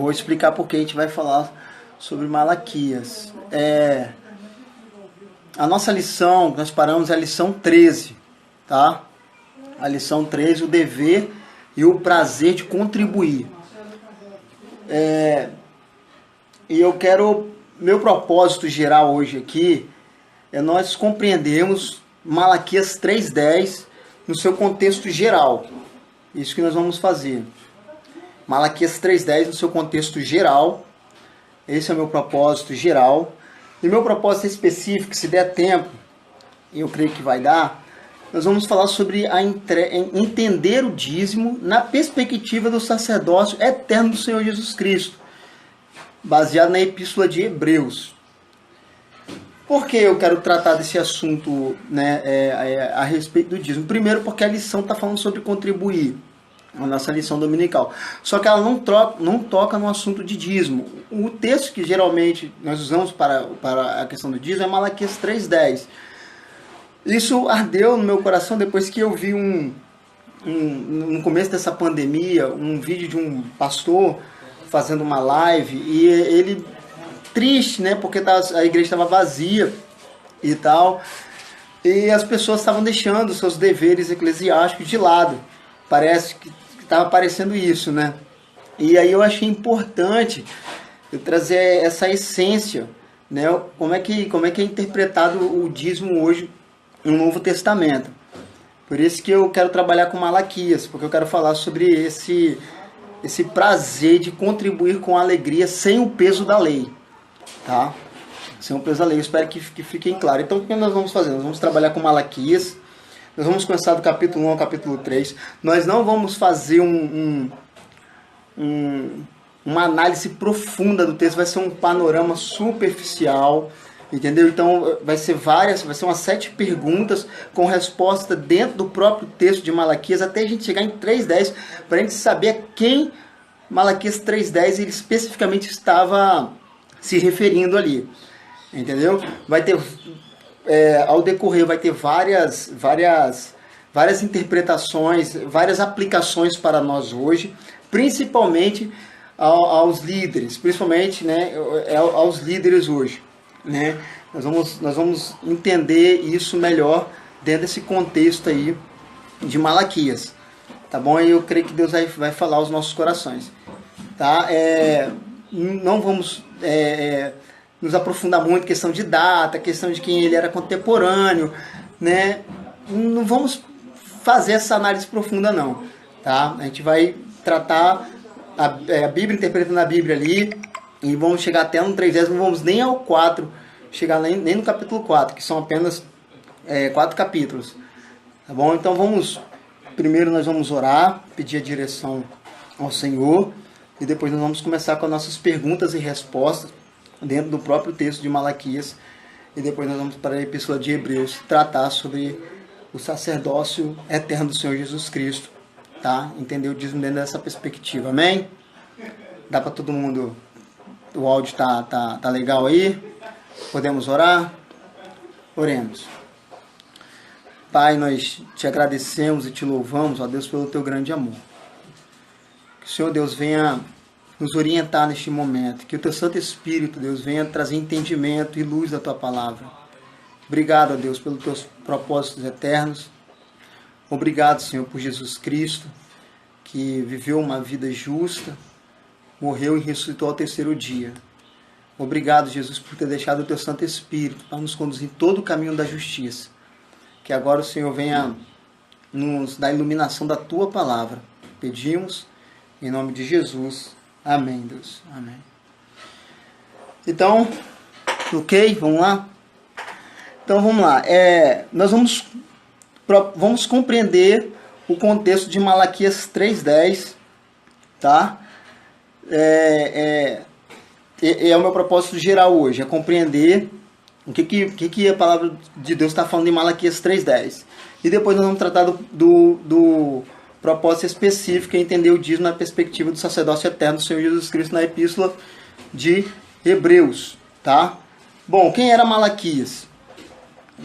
vou explicar porque a gente vai falar sobre Malaquias. A nossa lição, nós paramos a lição 13, tá? A lição 13, o dever e o prazer de contribuir. E eu quero, meu propósito geral hoje aqui é nós compreendermos Malaquias 3:10 no seu contexto geral. Isso que nós vamos fazer. Malaquias 3:10 no seu contexto geral. Esse é o meu propósito geral. E meu propósito específico, se der tempo, e eu creio que vai dar, nós vamos falar sobre entender o dízimo na perspectiva do sacerdócio eterno do Senhor Jesus Cristo, baseado na Epístola de Hebreus. Por que eu quero tratar desse assunto, a respeito do dízimo? Primeiro, porque a lição está falando sobre contribuir, a nossa lição dominical. Só que ela não toca no assunto de dízimo. O texto que geralmente nós usamos para a questão do dízimo é Malaquias 3:10. Isso ardeu no meu coração depois que eu vi no começo dessa pandemia, um vídeo de um pastor fazendo uma live, e ele triste, né, porque a igreja estava vazia e tal, e as pessoas estavam deixando seus deveres eclesiásticos de lado. Parece que estava parecendo isso, né? E aí eu achei importante eu trazer essa essência, né? Como é que é interpretado o dízimo hoje no Novo Testamento. Por isso que eu quero trabalhar com Malaquias, porque eu quero falar sobre esse prazer de contribuir com alegria sem o peso da lei, tá? Sem o peso da lei. Eu espero que fiquem claro. Então, o que nós vamos fazer? Nós vamos trabalhar com Malaquias. Nós vamos começar do capítulo 1 ao capítulo 3. Nós não vamos fazer uma análise profunda do texto. Vai ser um panorama superficial. Entendeu? Então vai ser umas 7 perguntas com resposta dentro do próprio texto de Malaquias, até a gente chegar em 3:10, para a gente saber a quem Malaquias 3:10 ele especificamente estava se referindo ali. Entendeu? Vai ter, ao decorrer, vai ter várias interpretações, várias aplicações para nós hoje, principalmente aos líderes, aos líderes hoje. Né? Nós vamos entender isso melhor dentro desse contexto aí de Malaquias, tá bom? E eu creio que Deus vai falar aos nossos corações, tá? Não vamos nos aprofundar muito em questão de data, questão de quem ele era contemporâneo, né? Não vamos fazer essa análise profunda não, tá? A gente vai tratar a Bíblia, interpretando a Bíblia ali. E vamos chegar até no 3:10, não vamos nem ao 4, chegar nem no capítulo 4, que são apenas 4 capítulos. Tá bom? Então primeiro nós vamos orar, pedir a direção ao Senhor, e depois nós vamos começar com as nossas perguntas e respostas dentro do próprio texto de Malaquias, e depois nós vamos para a Epístola de Hebreus tratar sobre o sacerdócio eterno do Senhor Jesus Cristo, tá? Entender o dízimo dentro dessa perspectiva, amém? Dá para todo mundo... O áudio tá legal aí? Podemos orar? Oremos. Pai, nós te agradecemos e te louvamos, ó Deus, pelo teu grande amor. Que o Senhor, Deus, venha nos orientar neste momento. Que o teu Santo Espírito, Deus, venha trazer entendimento e luz da tua palavra. Obrigado, ó Deus, pelos teus propósitos eternos. Obrigado, Senhor, por Jesus Cristo, que viveu uma vida justa, morreu e ressuscitou ao 3º dia. Obrigado, Jesus, por ter deixado o teu Santo Espírito para nos conduzir em todo o caminho da justiça. Que agora o Senhor venha nos dar a iluminação da tua palavra. Pedimos em nome de Jesus. Amém, Deus. Amém. Então, ok? Vamos lá? Então, vamos lá. Nós vamos compreender o contexto de Malaquias 3:10, tá? É o meu propósito geral hoje, é compreender o que a palavra de Deus está falando em Malaquias 3:10. E depois nós vamos tratar do propósito específico, entender o dízimo na perspectiva do sacerdócio eterno do Senhor Jesus Cristo na Epístola de Hebreus, tá? Bom, quem era Malaquias?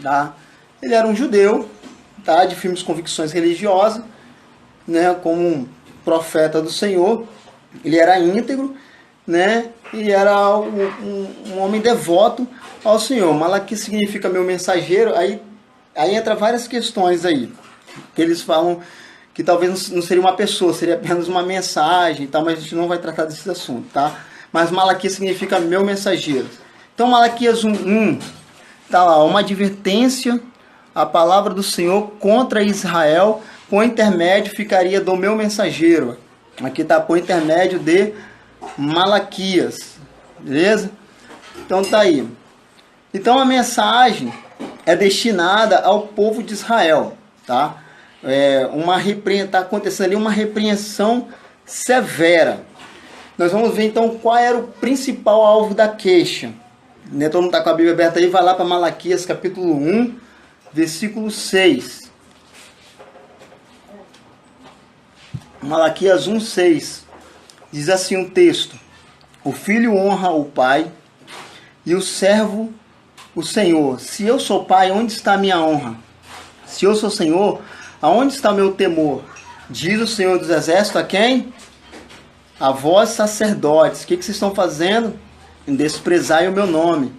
Tá? Ele era um judeu, tá? De firmes convicções religiosas, né? Como um profeta do Senhor. Ele era íntegro né? E era um homem devoto ao Senhor. Malaquias significa meu mensageiro. Aí entra várias questões aí, que eles falam que talvez não seria uma pessoa, seria apenas uma mensagem e tal, mas a gente não vai tratar desses assuntos, tá? Mas Malaquias significa meu mensageiro. Então Malaquias 1:1 tá lá, uma advertência, a palavra do Senhor contra Israel, por intermédio ficaria do meu mensageiro. Aqui está por intermédio de Malaquias, beleza? Então tá aí. Então a mensagem é destinada ao povo de Israel, tá? Tá acontecendo ali uma repreensão severa. Nós vamos ver então qual era o principal alvo da queixa. Né? Todo mundo está com a Bíblia aberta aí, vai lá para Malaquias capítulo 1, versículo 6. Malaquias 1:6 diz assim um texto: o filho honra o pai e o servo o Senhor. Se eu sou pai, onde está a minha honra? Se eu sou Senhor, aonde está o meu temor? Diz o Senhor dos Exércitos a quem? A vós sacerdotes. O que vocês estão fazendo? Desprezai o meu nome.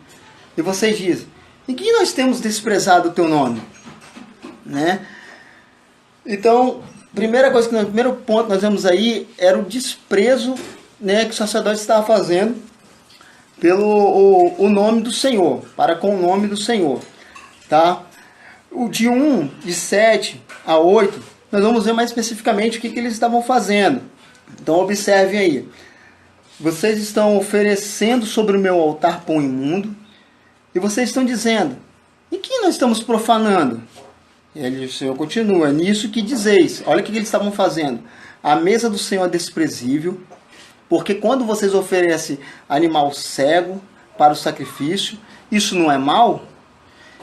E vocês dizem: em que nós temos desprezado o teu nome? Né? Então, primeiro ponto que nós vemos aí era o desprezo, né, que o sacerdote estava fazendo pelo o nome do Senhor, para com o nome do Senhor, tá? O de 7 a 8, nós vamos ver mais especificamente o que eles estavam fazendo. Então observem aí: vocês estão oferecendo sobre o meu altar pão imundo, e vocês estão dizendo: em que nós estamos profanando? E o Senhor continua: nisso que dizeis. Olha o que eles estavam fazendo: a mesa do Senhor é desprezível, porque quando vocês oferecem animal cego para o sacrifício, isso não é mal?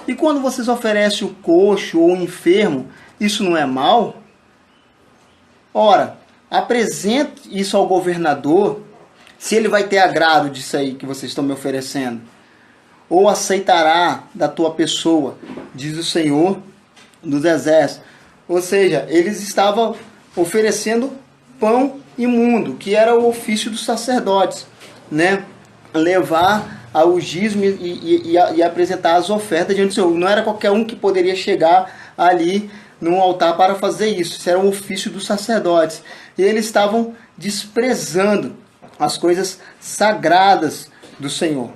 E quando vocês oferecem o coxo ou o enfermo, isso não é mal? Ora, apresente isso ao governador, se ele vai ter agrado disso aí que vocês estão me oferecendo, ou aceitará da tua pessoa, diz o Senhor dos Exércitos. Ou seja, eles estavam oferecendo pão imundo, que era o ofício dos sacerdotes, né? Levar ao dízimo e apresentar as ofertas diante do Senhor. Não era qualquer um que poderia chegar ali no altar para fazer isso. Isso era um ofício dos sacerdotes. E eles estavam desprezando as coisas sagradas do Senhor.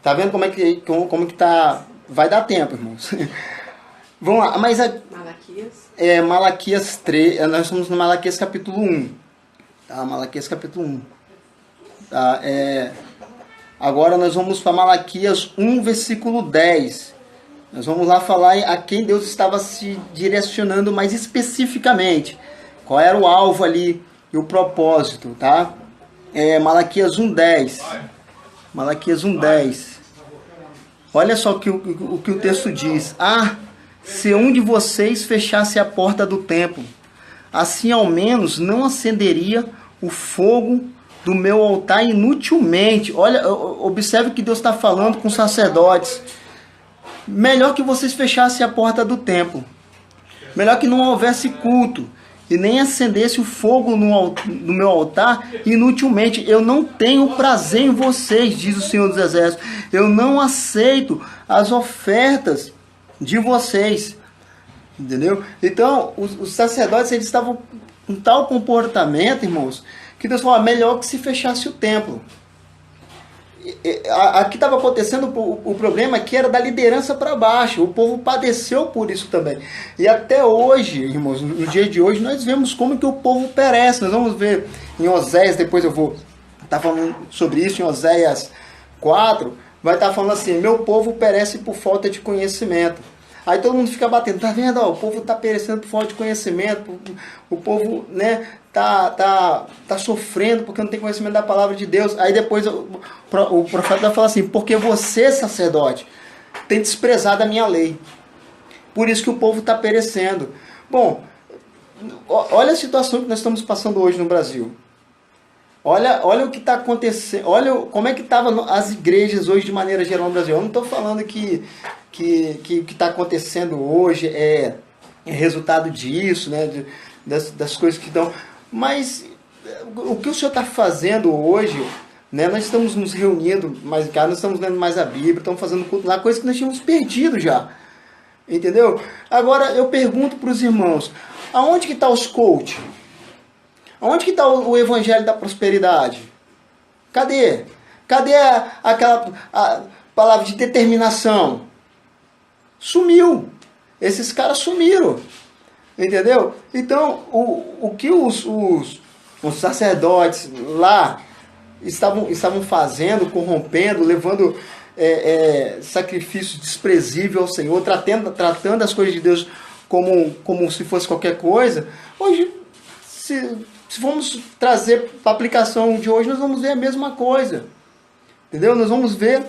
Tá vendo como que tá? Vai dar tempo, irmãos. Vamos lá, mas Malaquias. Malaquias 3, nós estamos no Malaquias capítulo 1. Tá? Malaquias capítulo 1. Tá? Agora nós vamos para Malaquias 1, versículo 10. Nós vamos lá falar a quem Deus estava se direcionando mais especificamente. Qual era o alvo ali e o propósito, tá? Malaquias 1:10. Malaquias 1:10. Olha só o que o texto diz. Ah, se um de vocês fechasse a porta do templo, assim ao menos não acenderia o fogo do meu altar inutilmente. Olha, observe que Deus está falando com os sacerdotes. Melhor que vocês fechassem a porta do templo. Melhor que não houvesse culto e nem acendesse o fogo no meu altar inutilmente. Eu não tenho prazer em vocês, diz o Senhor dos Exércitos. Eu não aceito as ofertas de vocês. Entendeu? Então, os sacerdotes, eles estavam com tal comportamento, irmãos, que Deus falou: melhor que se fechasse o templo. Aqui estava acontecendo o problema que era da liderança para baixo. O povo padeceu por isso também. E até hoje, irmãos, no dia de hoje, nós vemos como que o povo perece. Nós vamos ver em Oséias, depois eu vou estar falando sobre isso, em Oséias 4, vai estar falando assim: meu povo perece por falta de conhecimento. Aí todo mundo fica batendo, tá vendo? Ó, o povo está perecendo por falta de conhecimento, o povo, né, tá sofrendo porque não tem conhecimento da palavra de Deus. Aí depois o profeta vai falar assim: porque você, sacerdote, tem desprezado a minha lei. Por isso que o povo está perecendo. Bom, olha a situação que nós estamos passando hoje no Brasil. Olha o que está acontecendo. Olha como é que estavam as igrejas hoje de maneira geral no Brasil. Eu não estou falando que o que está acontecendo hoje é resultado disso, né, das coisas que estão... Mas o que o Senhor está fazendo hoje né? Nós estamos nos reunindo mais em casa, nós estamos lendo mais a Bíblia, estamos fazendo culto lá, coisa que nós tínhamos perdido já. Entendeu? Agora eu pergunto para os irmãos, aonde que está os coach? Aonde que está o evangelho da prosperidade? Cadê? Cadê aquela palavra de determinação? Sumiu. Esses caras sumiram. Entendeu? Então, o que os sacerdotes lá estavam fazendo, corrompendo, levando sacrifício desprezível ao Senhor, tratando as coisas de Deus como se fosse qualquer coisa, hoje, se formos trazer para a aplicação de hoje, nós vamos ver a mesma coisa. Entendeu? Nós vamos ver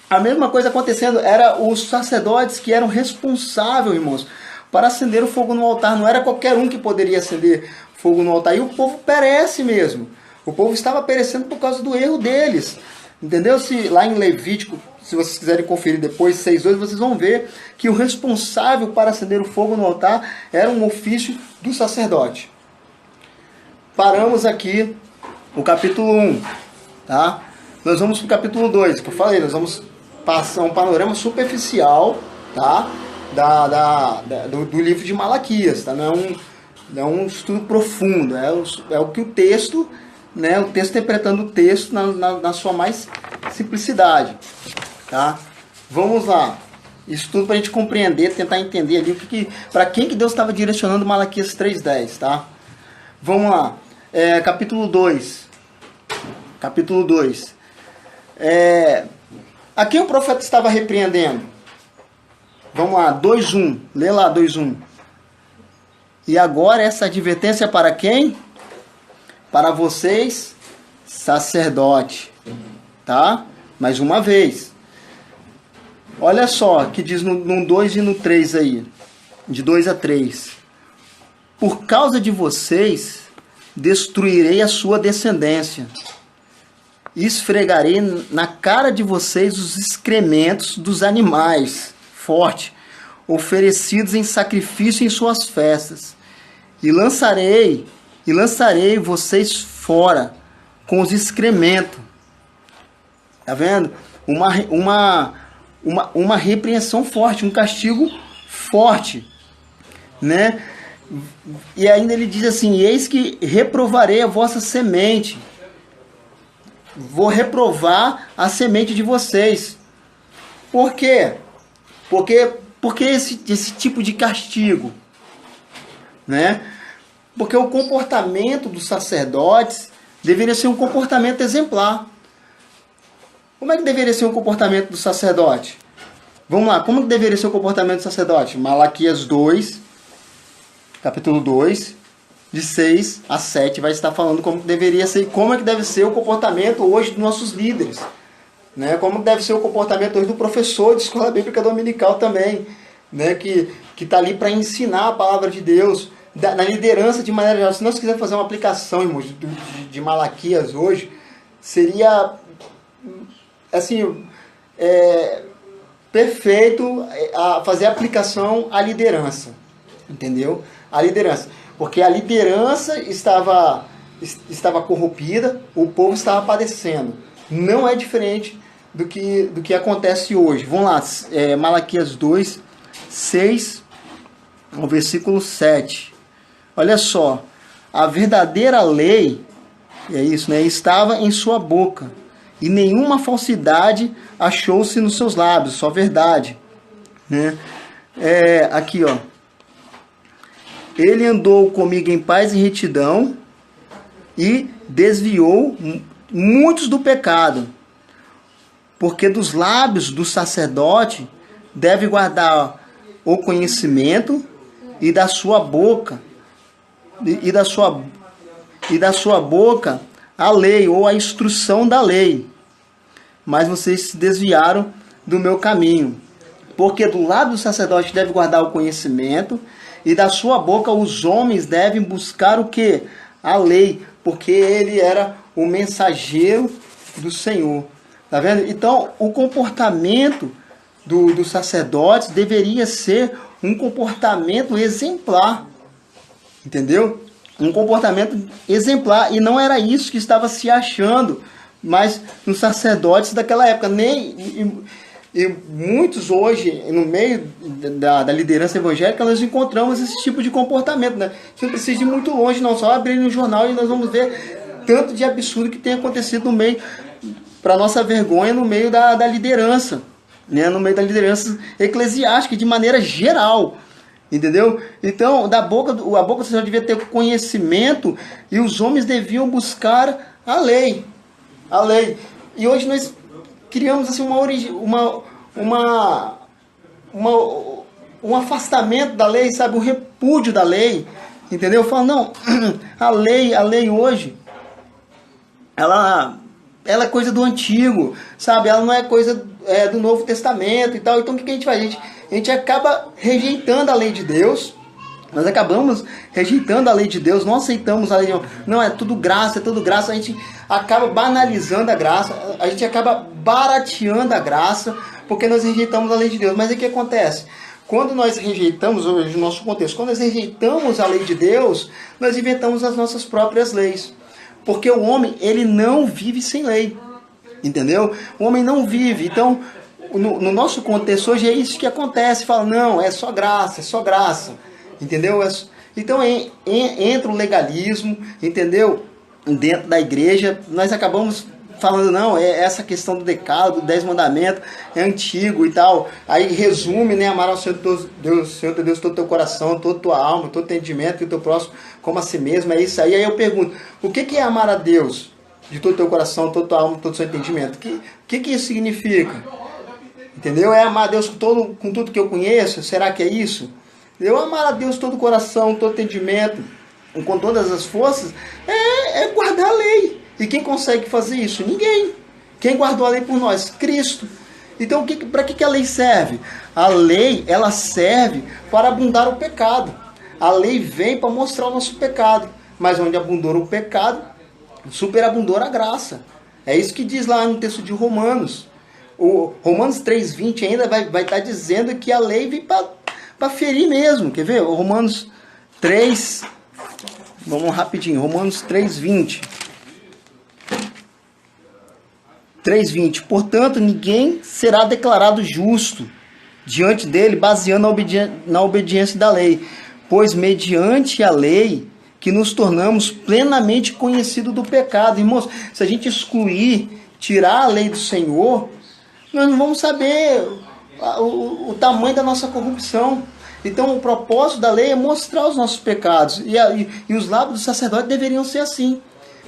a mesma coisa acontecendo. Era os sacerdotes que eram responsáveis, irmãos, para acender o fogo no altar. Não era qualquer um que poderia acender fogo no altar. E o povo perece mesmo. O povo estava perecendo por causa do erro deles. Entendeu? Se lá em Levítico, se vocês quiserem conferir depois, 6:2, vocês vão ver que o responsável para acender o fogo no altar era um ofício do sacerdote. Paramos aqui o capítulo 1, tá? Nós vamos para o capítulo 2, que eu falei, nós vamos passar um panorama superficial, tá? Do livro de Malaquias, tá? Não é um estudo profundo, é o que o texto, né? O texto interpretando o texto na sua mais simplicidade, tá? Vamos lá, isso tudo para a gente compreender, tentar entender ali para quem que Deus estava direcionando Malaquias 3:10, tá? Vamos lá, capítulo 2. Capítulo 2. A quem o profeta estava repreendendo? Vamos lá, 2:1. Lê lá 2:1. E agora essa advertência é para quem? Para vocês, sacerdote. Tá? Mais uma vez. Olha só que diz no 2 e no 3 aí. De 2 a 3. Por causa de vocês, destruirei a sua descendência. Esfregarei na cara de vocês os excrementos dos animais fortes, oferecidos em sacrifício em suas festas. E lançarei vocês fora com os excrementos. Tá vendo? Uma repreensão forte, um castigo forte, né? E ainda ele diz assim: eis que reprovarei a vossa semente. Vou reprovar a semente de vocês. Por quê? Porque esse tipo de castigo, né? Porque o comportamento dos sacerdotes deveria ser um comportamento exemplar. Como é que deveria ser o comportamento do sacerdote? Vamos lá, como que deveria ser o comportamento do sacerdote? Malaquias 2, capítulo 2, de 6 a 7, vai estar falando como deveria ser, como é que deve ser o comportamento hoje dos nossos líderes, né? Como deve ser o comportamento hoje do professor de escola bíblica dominical também, né? Que está ali para ensinar a palavra de Deus, na liderança de maneira geral. Se nós quisermos fazer uma aplicação, irmãos, de Malaquias hoje, seria assim, perfeito a fazer a aplicação à liderança, entendeu? A liderança, porque a liderança estava corrompida, o povo estava padecendo. Não é diferente do que acontece hoje. Vamos lá, Malaquias 2, 6 ao versículo 7. Olha só, a verdadeira lei, é isso, né, estava em sua boca, e nenhuma falsidade achou-se nos seus lábios, só verdade, né? Aqui, ó. Ele andou comigo em paz e retidão e desviou muitos do pecado, porque dos lábios do sacerdote deve guardar o conhecimento, e da sua boca a lei, ou a instrução da lei. Mas vocês se desviaram do meu caminho. Porque do lado do sacerdote deve guardar o conhecimento, e da sua boca os homens devem buscar o quê? A lei, porque ele era o mensageiro do Senhor. Tá vendo? Então, o comportamento dos sacerdotes deveria ser um comportamento exemplar. Entendeu? Um comportamento exemplar. E não era isso que estava se achando mas nos sacerdotes daquela época. E muitos hoje, no meio da liderança evangélica, nós encontramos esse tipo de comportamento, né? Você não precisa ir muito longe, não. Só abrir no jornal e nós vamos ver tanto de absurdo que tem acontecido no meio, para nossa vergonha, no meio da liderança, né? No meio da liderança eclesiástica, de maneira geral. Entendeu? Então, a boca do Senhor devia ter conhecimento e os homens deviam buscar a lei. A lei. E hoje nós criamos assim um afastamento da lei, sabe? Um repúdio da lei. Entendeu? Fala, não, a lei hoje, ela é coisa do antigo, sabe? Ela não é coisa do Novo Testamento e tal. Então o que a gente faz? A gente acaba rejeitando a lei de Deus. Nós acabamos rejeitando a lei de Deus, não aceitamos a lei de Deus. Não, é tudo graça. A gente acaba banalizando a graça, a gente acaba barateando a graça, porque nós rejeitamos a lei de Deus. Mas o que acontece? Quando nós rejeitamos, no nosso contexto, quando nós rejeitamos a lei de Deus, nós inventamos as nossas próprias leis. Porque o homem, ele não vive sem lei. Entendeu? O homem não vive. Então, no nosso contexto hoje é isso que acontece. Fala, não, é só graça. Entendeu? Então entra o legalismo, entendeu? Dentro da igreja, nós acabamos falando, não, essa questão do decálogo, do 10 mandamentos, é antigo e tal. Aí resume, né? Amar ao Senhor teu Deus, todo o teu coração, toda a tua alma, todo o entendimento, e o teu próximo como a si mesmo, é isso aí. Aí eu pergunto, o que é amar a Deus de todo o teu coração, toda a tua alma, todo o seu entendimento? O que isso significa? Entendeu? É amar a Deus com tudo que eu conheço? Será que é isso? Eu amar a Deus todo o coração, todo o entendimento, com todas as forças, é guardar a lei. E quem consegue fazer isso? Ninguém. Quem guardou a lei por nós? Cristo. Então, para que a lei serve? A lei, ela serve para abundar o pecado. A lei vem para mostrar o nosso pecado. Mas onde abundou o pecado, superabundou a graça. É isso que diz lá no texto de Romanos. O Romanos 3,20 ainda vai estar dizendo que a lei vem para ferir mesmo. Quer ver? O Romanos 3, vamos rapidinho. Romanos 3,20. 3,20. Portanto, ninguém será declarado justo diante dele, baseando na obediência da lei. Pois mediante a lei que nos tornamos plenamente conhecidos do pecado. Irmãos, se a gente excluir, tirar a lei do Senhor, nós não vamos saber o tamanho da nossa corrupção. Então o propósito da lei é mostrar os nossos pecados. E os lábios do sacerdote deveriam ser assim.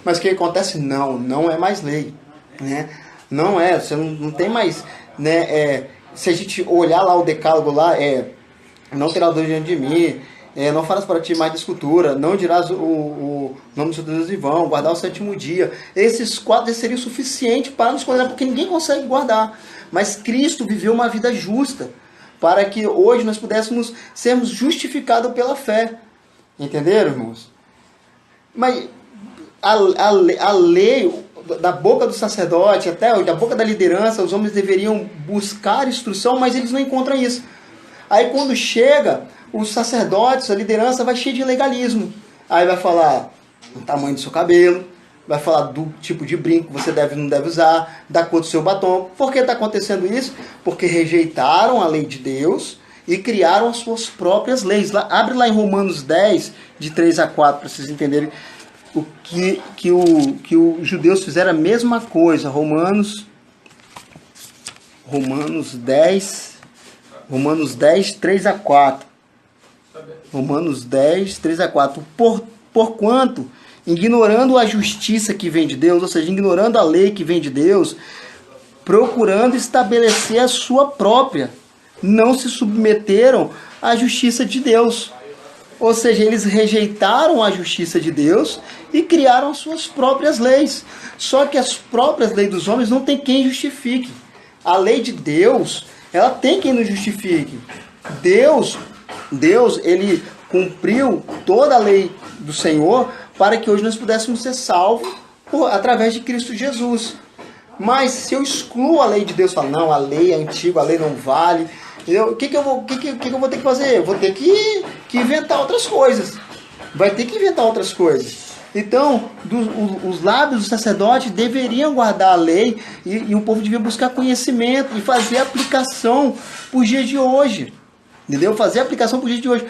Mas o que acontece? Não é mais lei. Né? Não é, você não tem mais, né? Se a gente olhar lá o decálogo lá, não terás dor diante de mim, não farás para ti mais de escultura, não dirás o nome do seu Deus em vão, guardar o sétimo dia. Esses 4 seriam suficientes para nos condenar, porque ninguém consegue guardar. Mas Cristo viveu uma vida justa, para que hoje nós pudéssemos sermos justificados pela fé. Entenderam, irmãos? Mas a lei, da boca do sacerdote, até da boca da liderança, os homens deveriam buscar instrução, mas eles não encontram isso. Aí quando chega, os sacerdotes, a liderança vai cheio de legalismo. Aí vai falar do tamanho do seu cabelo, vai falar do tipo de brinco que você deve ou não deve usar, da cor do seu batom. Por que está acontecendo isso? Porque rejeitaram a lei de Deus e criaram as suas próprias leis. Abre lá em Romanos 10, de 3 a 4, para vocês entenderem o que os judeus fizeram a mesma coisa. Romanos 10, 3 a 4. Romanos 10, 3 a 4. Porquanto, ignorando a justiça que vem de Deus, ou seja, ignorando a lei que vem de Deus, procurando estabelecer a sua própria, não se submeteram à justiça de Deus. Ou seja, eles rejeitaram a justiça de Deus e criaram as suas próprias leis. Só que as próprias leis dos homens não tem quem justifique. A lei de Deus, ela tem quem nos justifique. Deus, ele cumpriu toda a lei do Senhor para que hoje nós pudéssemos ser salvos através de Cristo Jesus. Mas se eu excluo a lei de Deus, falo, não, a lei é antiga, a lei não vale, o que eu vou ter que fazer? Eu vou ter que inventar outras coisas. Vai ter que inventar outras coisas. Então, os lábios do sacerdote deveriam guardar a lei e o povo devia buscar conhecimento e fazer aplicação para os dias de hoje. Entendeu? Fazer aplicação para os dias de hoje.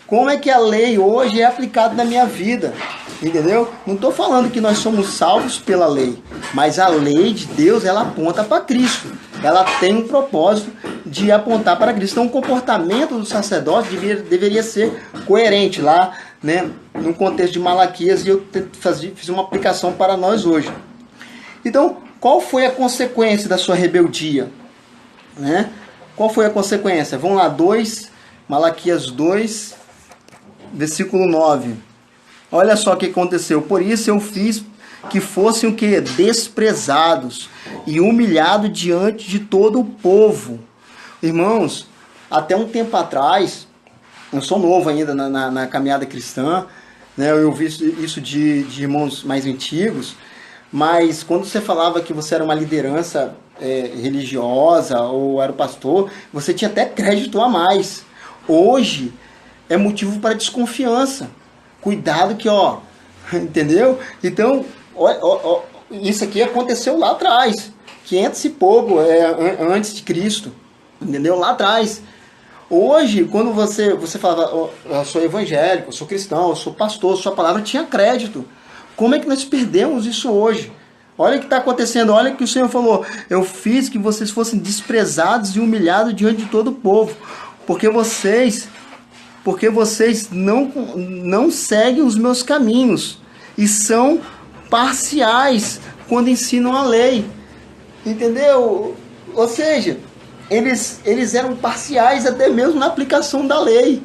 Como é que a lei hoje é aplicada na minha vida? Entendeu? Não estou falando que nós somos salvos pela lei, mas a lei de Deus, ela aponta para Cristo. Ela tem um propósito de apontar para Cristo. Então, o comportamento do sacerdote deveria ser coerente lá, né, no contexto de Malaquias, e eu fiz uma aplicação para nós hoje. Então, qual foi a consequência da sua rebeldia? Né? Qual foi a consequência? Vamos lá, Malaquias 2, versículo 9. Olha só o que aconteceu. Por isso eu fiz que fossem o quê? Desprezados e humilhados diante de todo o povo. Irmãos, até um tempo atrás, eu sou novo ainda na caminhada cristã, né? Eu vi isso de irmãos mais antigos, mas quando você falava que você era uma liderança religiosa ou era o pastor, você tinha até crédito a mais. Hoje é motivo para desconfiança. Cuidado que, entendeu? Então, isso aqui aconteceu lá atrás, 500 e pouco, antes de Cristo, entendeu? Lá atrás. Hoje, quando você falava, eu sou evangélico, eu sou cristão, eu sou pastor, sua palavra tinha crédito. Como é que nós perdemos isso hoje? Olha o que está acontecendo, olha o que o Senhor falou. Eu fiz que vocês fossem desprezados e humilhados diante de todo o povo, porque vocês não seguem os meus caminhos e são parciais quando ensinam a lei. Entendeu? Ou seja, eles eram parciais até mesmo na aplicação da lei.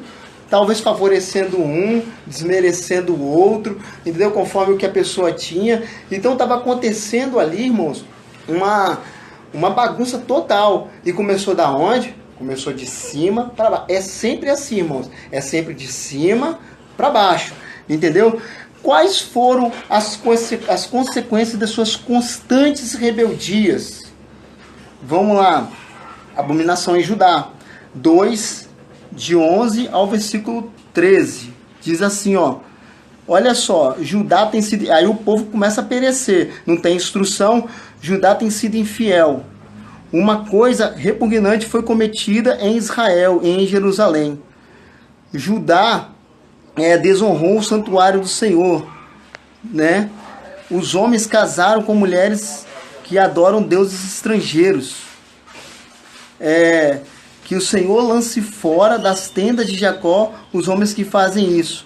Talvez favorecendo um, desmerecendo o outro, entendeu? Conforme o que a pessoa tinha. Então estava acontecendo ali, irmãos, uma bagunça total. E começou da onde? Começou de cima para baixo. É sempre assim, irmãos. É sempre de cima para baixo. Entendeu? Quais foram as consequências das suas constantes rebeldias? Vamos lá. Abominação em Judá. 2, de 11 ao versículo 13. Diz assim, olha só, Judá tem sido... Aí o povo começa a perecer. Não tem instrução. Judá tem sido infiel. Uma coisa repugnante foi cometida em Israel, em Jerusalém. Judá desonrou o santuário do Senhor, né? Os homens casaram com mulheres que adoram deuses estrangeiros. Que o Senhor lance fora das tendas de Jacó os homens que fazem isso.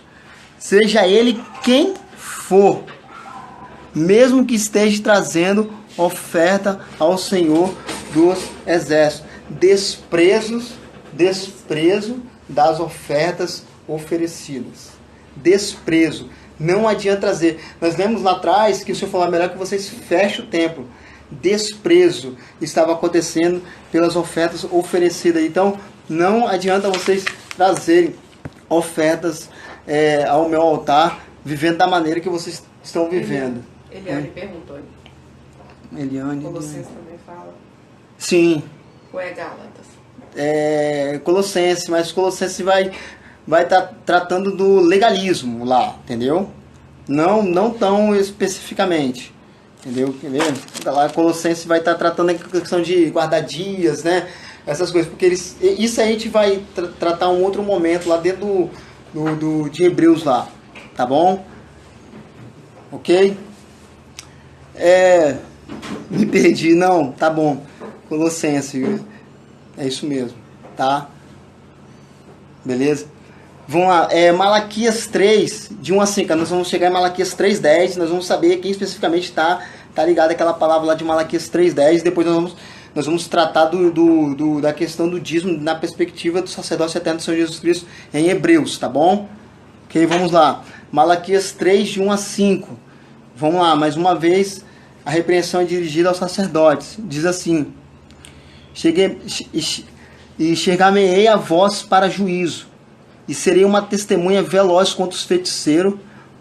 Seja ele quem for, mesmo que esteja trazendo oferta ao Senhor dos exércitos. Desprezo das ofertas oferecidas. Desprezo. Não adianta trazer. Nós lemos lá atrás que o Senhor falou: melhor que vocês fechem o templo. Desprezo estava acontecendo pelas ofertas oferecidas. Então, não adianta vocês trazerem ofertas ao meu altar, vivendo da maneira que vocês estão vivendo. Eliane perguntou. Eliane. Colossenses também fala. Sim. Ou é Gálatas? Colossenses, mas Colossenses vai estar tratando do legalismo lá, entendeu? Não tão especificamente, entendeu? Lá Colossenses vai estar tratando a questão de guardar dias, né? Essas coisas, porque isso a gente vai tratar um outro momento lá dentro de Hebreus lá, tá bom? Ok? Me perdi, não, tá bom. Colossenses, é isso mesmo, tá? Beleza? Vamos lá, Malaquias 3, de 1 a 5, nós vamos chegar em Malaquias 3:10, nós vamos saber quem especificamente está ligado àquela palavra lá de Malaquias 3:10, depois nós vamos tratar da questão do dízimo na perspectiva do sacerdócio eterno do Senhor Jesus Cristo em Hebreus, tá bom? Ok, vamos lá, Malaquias 3, de 1 a 5, vamos lá, mais uma vez, a repreensão é dirigida aos sacerdotes, diz assim: chegar-me-ei a vós para juízo, e serei uma testemunha veloz contra os feiticeiros,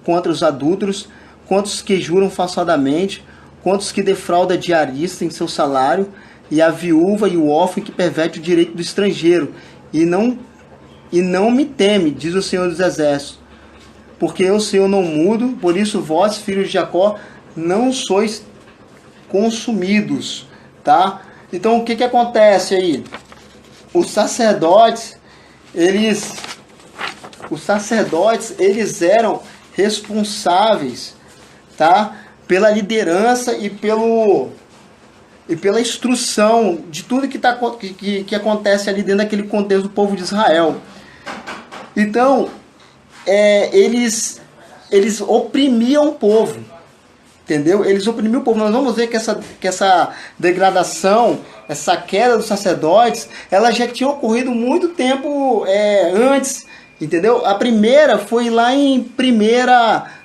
contra os adúlteros, contra os que juram falsadamente, contra os que defraudam diarista em seu salário, e a viúva e o órfão que perverte o direito do estrangeiro, e não me teme, diz o Senhor dos Exércitos. porque eu, Senhor, não mudo, por isso vós, filhos de Jacó, não sois consumidos, tá? Então, o que que acontece aí? Os sacerdotes, eles eram responsáveis, tá? Pela liderança e pela instrução de tudo que acontece ali dentro daquele contexto do povo de Israel. Então, eles oprimiam o povo, entendeu? Eles oprimiam o povo. Nós vamos ver que essa degradação, essa queda dos sacerdotes, ela já tinha ocorrido muito tempo antes, entendeu? A primeira foi lá em 1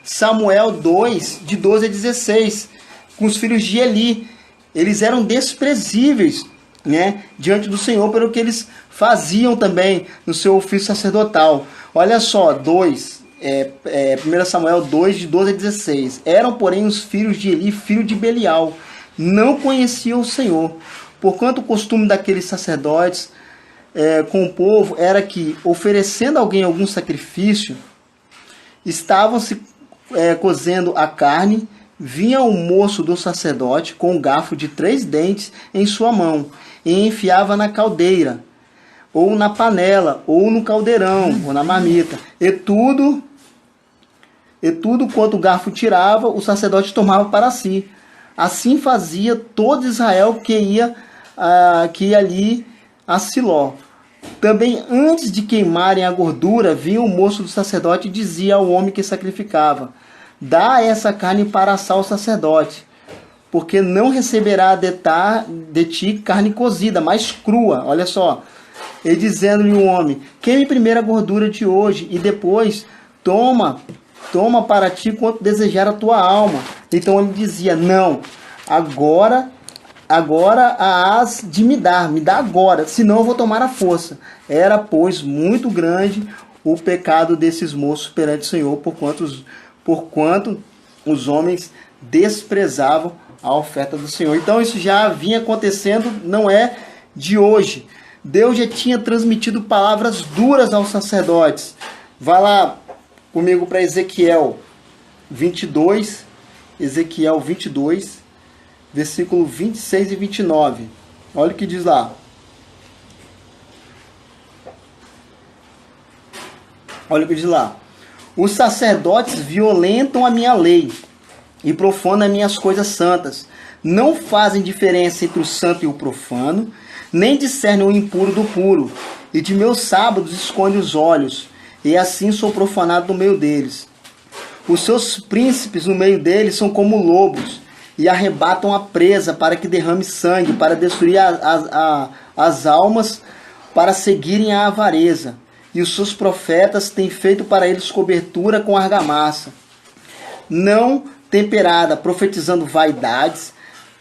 Samuel 2, de 12 a 16, com os filhos de Eli. Eles eram desprezíveis, né, diante do Senhor pelo que eles faziam também no seu ofício sacerdotal. Olha só, 1 Samuel 2, de 12 a 16. Eram, porém, os filhos de Eli, filho de Belial. Não conheciam o Senhor, porquanto o costume daqueles sacerdotes com o povo era que, oferecendo a alguém algum sacrifício, estavam-se cozendo a carne. Vinha o moço do sacerdote com um garfo de 3 dentes em sua mão e enfiava na caldeira, ou na panela, ou no caldeirão, ou na marmita. E tudo quanto o garfo tirava, o sacerdote tomava para si. Assim fazia todo Israel que ia ali a Siló. Também antes de queimarem a gordura, vinha o moço do sacerdote e dizia ao homem que sacrificava: dá essa carne para assar o sacerdote, porque não receberá de ti carne cozida, mas crua. Olha só. E dizendo-lhe o homem: queime primeiro a gordura de hoje, e depois toma para ti quanto desejar a tua alma. Então ele dizia: não, agora hás de me dá agora, senão eu vou tomar a força. Era, pois, muito grande o pecado desses moços perante o Senhor, porquanto os homens desprezavam a oferta do Senhor. Então isso já vinha acontecendo, não é de hoje. Deus já tinha transmitido palavras duras aos sacerdotes. Vai lá comigo para Ezequiel 22, versículo 26 e 29. Olha o que diz lá. Olha o que diz lá. Os sacerdotes violentam a minha lei e profanam as minhas coisas santas. Não fazem diferença entre o santo e o profano, nem discernem o impuro do puro. E de meus sábados esconde os olhos, e assim sou profanado no meio deles. Os seus príncipes no meio deles são como lobos, e arrebatam a presa para que derrame sangue, para destruir as almas, para seguirem a avareza. E os seus profetas têm feito para eles cobertura com argamassa, não temperada, profetizando vaidades,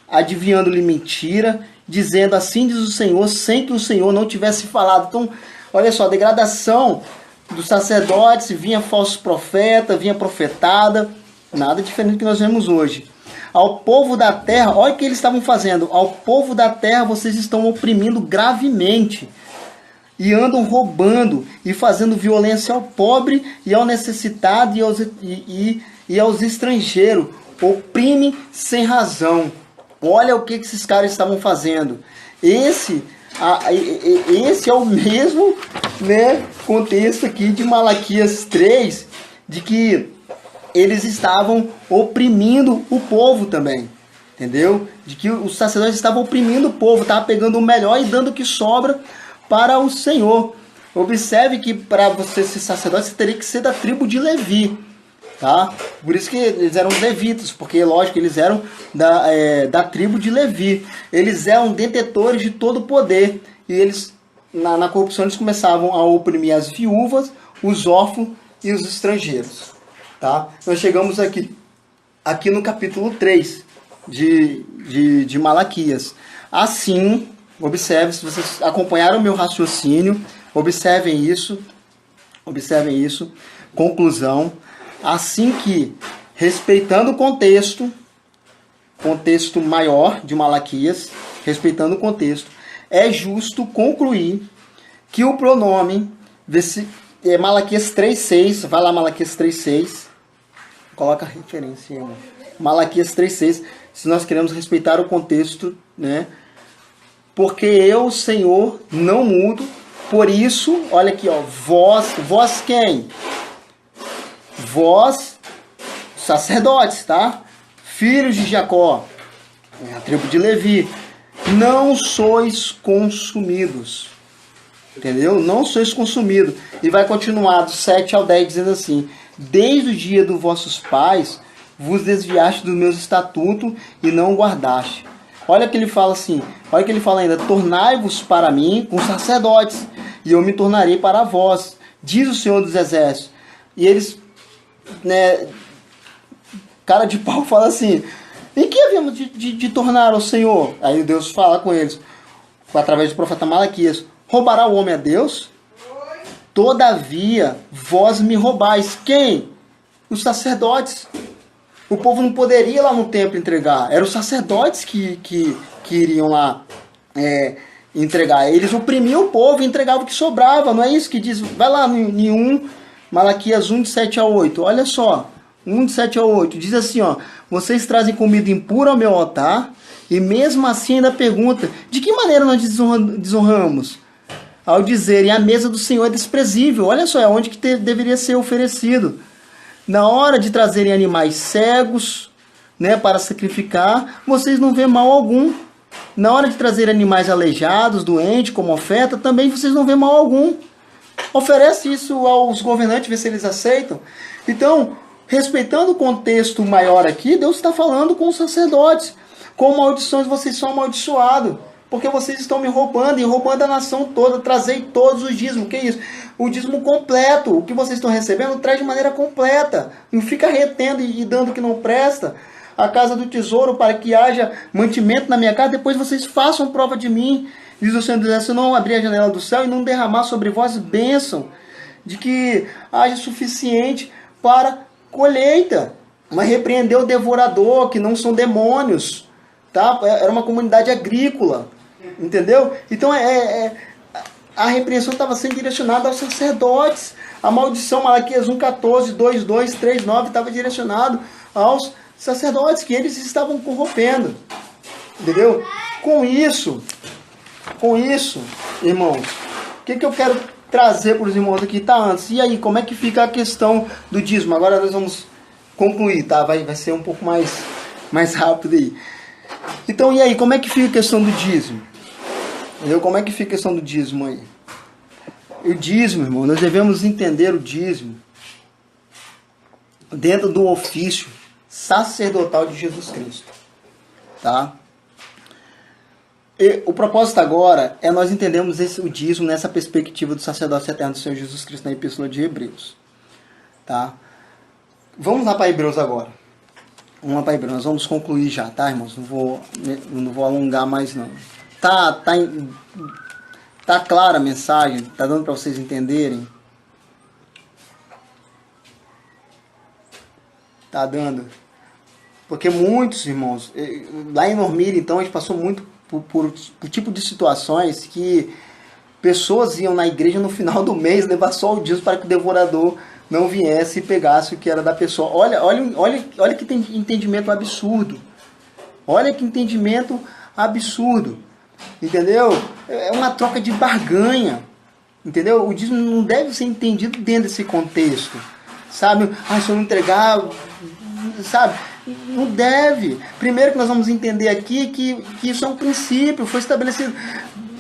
adivinhando-lhe mentira, dizendo assim diz o Senhor, sem que o Senhor não tivesse falado. Então, olha só, a degradação dos sacerdotes, vinha falso profeta, vinha profetada, nada diferente do que nós vemos hoje. Ao povo da terra, olha o que eles estavam fazendo, ao povo da terra vocês estão oprimindo gravemente, e andam roubando e fazendo violência ao pobre e ao necessitado e aos estrangeiros. Oprimem sem razão. Olha o que esses caras estavam fazendo. Esse é o mesmo, né, contexto aqui de Malaquias 3, de que eles estavam oprimindo o povo também. Entendeu? De que os sacerdotes estavam oprimindo o povo, estavam pegando o melhor e dando o que sobra para o Senhor. Observe que para você ser sacerdote, você teria que ser da tribo de Levi, tá? Por isso que eles eram levitas, porque lógico, eles eram da tribo de Levi. Eles eram detetores de todo o poder, e eles na corrupção eles começavam a oprimir as viúvas, os órfãos e os estrangeiros, tá? Nós chegamos aqui no capítulo 3 de Malaquias. Assim, observe, se vocês acompanharam o meu raciocínio, observem isso. Conclusão: assim que, respeitando o contexto maior de Malaquias, respeitando o contexto, é justo concluir que o pronome, Malaquias 3,6. Vai lá, Malaquias 3,6. Coloca a referência aí, irmão. Malaquias 3,6. Se nós queremos respeitar o contexto, né? Porque eu, Senhor, não mudo. Por isso, olha aqui, ó. Vós quem? Vós, sacerdotes, tá? Filhos de Jacó, a tribo de Levi, não sois consumidos. Entendeu? Não sois consumidos. E vai continuar do 7 ao 10 dizendo assim: desde o dia dos vossos pais vos desviaste dos meus estatutos e não guardaste. Olha que ele fala assim, olha que ele fala ainda: tornai-vos para mim com sacerdotes, e eu me tornarei para vós, diz o Senhor dos Exércitos. E eles, né, cara de pau, fala assim: em que havíamos de tornar ao Senhor? Aí Deus fala com eles, através do profeta Malaquias: roubará o homem a Deus? Todavia, vós me roubais. Quem? Os sacerdotes. O povo não poderia ir lá no templo entregar. Eram os sacerdotes que iriam lá entregar. Eles oprimiam o povo e entregavam o que sobrava. Não é isso que diz? Vai lá em Malaquias 1, de 7 a 8. Olha só. 1, de 7 a 8. Diz assim, ó: vocês trazem comida impura ao meu altar, e mesmo assim ainda pergunta: de que maneira nós desonramos? Ao dizerem: a mesa do Senhor é desprezível. Olha só, é onde que deveria ser oferecido. Na hora de trazerem animais cegos, né, para sacrificar, vocês não vêem mal algum. Na hora de trazer animais aleijados, doentes, como oferta, também vocês não vêem mal algum. Oferece isso aos governantes, vê se eles aceitam. Então, respeitando o contexto maior aqui, Deus está falando com os sacerdotes. Com maldições vocês são amaldiçoados, porque vocês estão me roubando, e roubando a nação toda. Trazei todos os dízimos. Que isso? O dízimo completo. O que vocês estão recebendo, traz de maneira completa. Não fica retendo e dando o que não presta. A casa do tesouro, para que haja mantimento na minha casa, depois vocês façam prova de mim. Diz o Senhor: se eu não abrir a janela do céu e não derramar sobre vós bênção, de que haja suficiente para colheita. Mas repreendeu o devorador, que não são demônios. Tá? Era uma comunidade agrícola. Entendeu? Então a repreensão estava sendo direcionada aos sacerdotes. A maldição, Malaquias 1,14, 2,2, 3,9, estava direcionado aos sacerdotes, que eles estavam corrompendo. Entendeu? Com isso, irmãos, o que eu quero trazer para os irmãos aqui, tá? Antes, e aí, como é que fica a questão do dízimo? Agora nós vamos concluir, tá? Vai ser um pouco mais rápido aí. Então, e aí, como é que fica a questão do dízimo? Entendeu? Como é que fica a questão do dízimo aí? O dízimo, irmão, nós devemos entender o dízimo dentro do ofício sacerdotal de Jesus Cristo. Tá? E o propósito agora é nós entendermos o dízimo nessa perspectiva do sacerdócio eterno do Senhor Jesus Cristo na Epístola de Hebreus. Tá? Vamos lá para Hebreus agora. Vamos lá para Hebreus. Nós vamos concluir já, tá, irmãos? Não vou alongar mais, não. Tá clara a mensagem? Tá dando para vocês entenderem? Tá dando? Porque muitos, irmãos, lá em Normília, então, a gente passou muito por tipo de situações que pessoas iam na igreja no final do mês levar só o dízimo para que o devorador não viesse e pegasse o que era da pessoa. Olha que entendimento absurdo. Olha que entendimento absurdo. Entendeu? É uma troca de barganha. Entendeu? O dízimo não deve ser entendido dentro desse contexto. Sabe? Se eu não entregar... Sabe? Não deve. Primeiro que nós vamos entender aqui que isso é um princípio. Foi estabelecido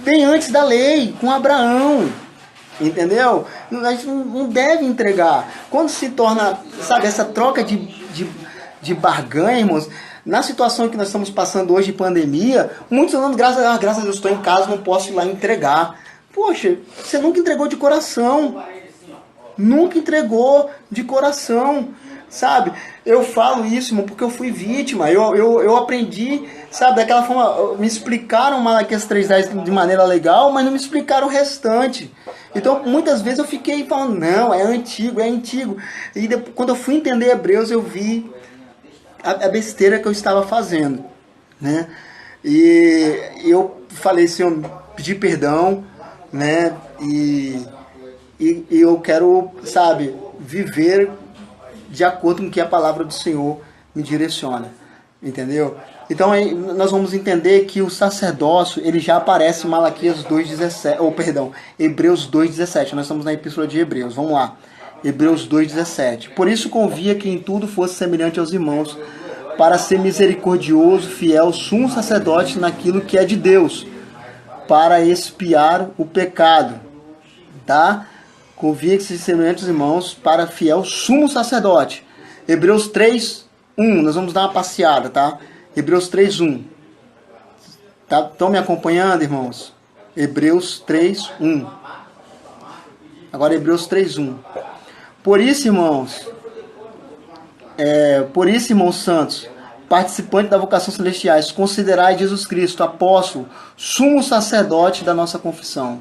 bem antes da lei, com Abraão. Entendeu? A gente não deve entregar. Quando se torna, sabe, essa troca de barganha, irmãos... Na situação que nós estamos passando hoje de pandemia, muitos falando: graças a Deus, estou em casa, não posso ir lá entregar. Poxa, você nunca entregou de coração. Nunca entregou de coração. Sabe? Eu falo isso, irmão, porque eu fui vítima. Eu aprendi, sabe, daquela forma. Me explicaram Malaquias 3,10 de maneira legal, mas não me explicaram o restante. Então, muitas vezes eu fiquei falando: não, é antigo. E depois, quando eu fui entender Hebreus, eu vi a besteira que eu estava fazendo, né? E eu falei: Senhor, pedi perdão, né? E e eu quero, sabe, viver de acordo com o que a palavra do Senhor me direciona, entendeu? Então aí nós vamos entender que o sacerdócio, ele já aparece em Malaquias 2,17, ou perdão, Hebreus 2,17, nós estamos na epístola de Hebreus, vamos lá, Hebreus 2,17. Por isso convia que em tudo fosse semelhante aos irmãos, para ser misericordioso, fiel, sumo sacerdote naquilo que é de Deus, para expiar o pecado, tá? Convia que se semelhante aos irmãos, para fiel, sumo sacerdote. Hebreus 3:1, nós vamos dar uma passeada, tá? Hebreus 3:1. Tá? Estão me acompanhando, irmãos? Hebreus 3:1. Agora Hebreus 3:1. Por isso, irmãos, santos, participantes da vocação celestiais, considerai Jesus Cristo, apóstolo, sumo sacerdote da nossa confissão.